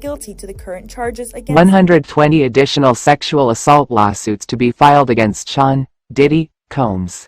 guilty to the current charges against 120 additional sexual assault lawsuits to be filed against Sean Diddy Combs.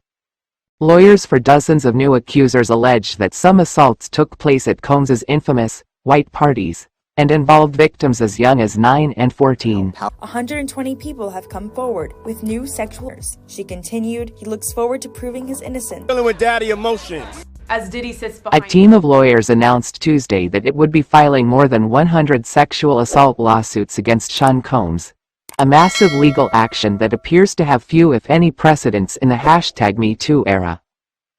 Lawyers for dozens of new accusers allege that some assaults took place at Combs's infamous white parties and involved victims as young as 9 and 14. 120 people have come forward with new sexual. She continued, he looks forward to proving his innocence. Dealing with daddy emotions. As Diddy sits A behind team of lawyers announced Tuesday that it would be filing more than 100 sexual assault lawsuits against Sean Combs, a massive legal action that appears to have few if any precedents in the #MeToo era.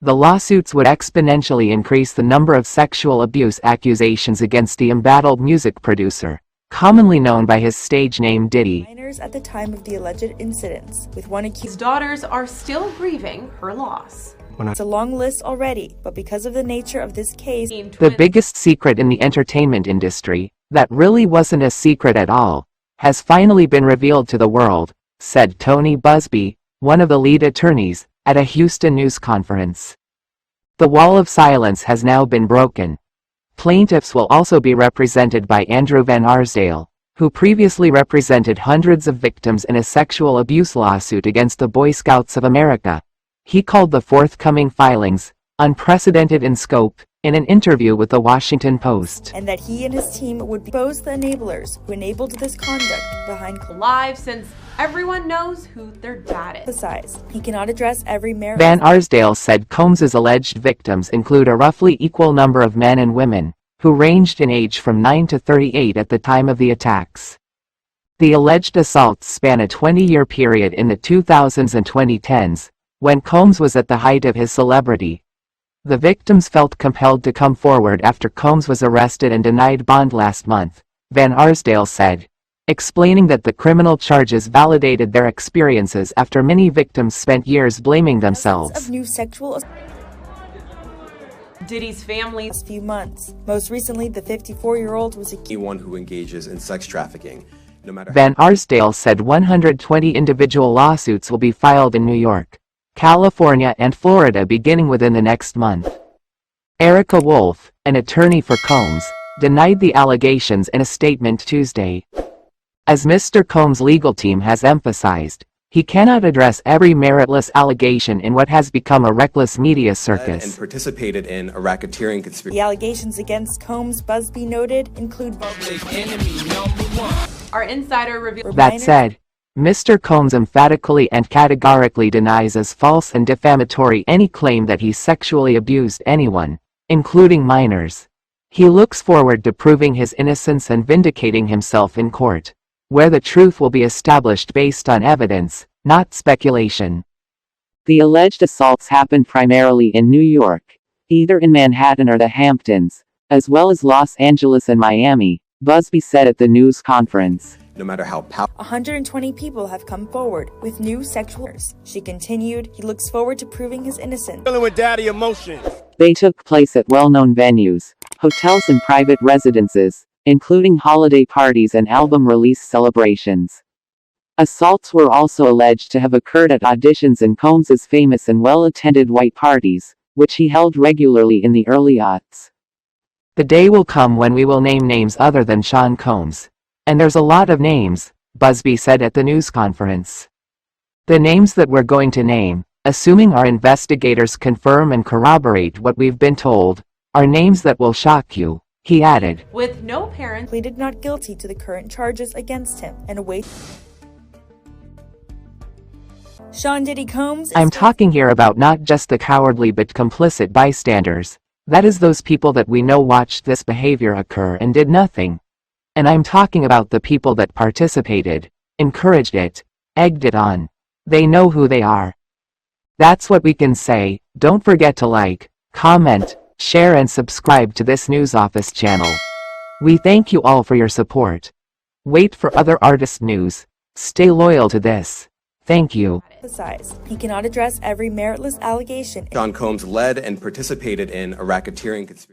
The lawsuits would exponentially increase the number of sexual abuse accusations against the embattled music producer, commonly known by his stage name Diddy. Minors at the time of the alleged incidents, with one his accused. daughters are still grieving her loss. It's a long list already, but because of the nature of this case, The biggest secret in the entertainment industry, that really wasn't a secret at all, has finally been revealed to the world, said Tony Busby, one of the lead attorneys, at a Houston news conference. The wall of silence has now been broken. Plaintiffs will also be represented by Andrew Van Arsdale, who previously represented hundreds of victims in a sexual abuse lawsuit against the Boy Scouts of America. He called the forthcoming filings unprecedented in scope in an interview with the Washington Post. and that he and his team would expose the enablers who enabled this conduct behind Live since everyone knows who their dad the is. size. He cannot address every merit. Van Arsdale said Combs's alleged victims include a roughly equal number of men and women, who ranged in age from 9 to 38 at the time of the attacks. The alleged assaults span a 20-year period in the 2000s and 2010s, when Combs was at the height of his celebrity. The victims felt compelled to come forward after Combs was arrested and denied bond last month, Van Arsdale said, explaining that the criminal charges validated their experiences after many victims spent years blaming themselves. Of new sexual Diddy's family last few months. Most recently, the 54-year-old was accused. Anyone who engages in sex trafficking, no matter Van Arsdale said 120 individual lawsuits will be filed in New York, California and Florida beginning within the next month. Erica Wolf, an attorney for Combs, denied the allegations in a statement Tuesday. As Mr. Combs' legal team has emphasized, he cannot address every meritless allegation in what has become a reckless media and circus. participated in a racketeering conspiracy. The allegations against Combs, Busby noted, include our insider revealed That said, Mr. Combs emphatically and categorically denies as false and defamatory any claim that he sexually abused anyone, including minors. He looks forward to proving his innocence and vindicating himself in court, where the truth will be established based on evidence, not speculation. The alleged assaults happened primarily in New York, either in Manhattan or the Hamptons, as well as Los Angeles and Miami, Busby said at the news conference. No matter how powerful 120 people have come forward with new sexual. She continued, he looks forward to proving his innocence. dealing with daddy emotions. They took place at well-known venues, hotels and private residences, including holiday parties and album release celebrations. Assaults were also alleged to have occurred at auditions in Combs's famous and well-attended white parties, which he held regularly in the early aughts. The day will come when we will name names other than Sean Combs. And there's a lot of names, Busby said at the news conference. The names that we're going to name, assuming our investigators confirm and corroborate what we've been told, are names that will shock you, he added. with no parent Pleaded not guilty to the current charges against him and await. Sean Diddy Combs is I'm talking here about not just the cowardly but complicit bystanders. That is those people that we know watched this behavior occur and did nothing. And I'm talking about the people that participated, encouraged it, egged it on. They know who they are. That's what we can say. Don't forget to like, comment, share and subscribe to this news office channel. We thank you all for your support. Wait for other artist news. Stay loyal to this. Thank you. emphasized. He cannot address every meritless allegation. Sean Combs led and participated in a racketeering conspiracy.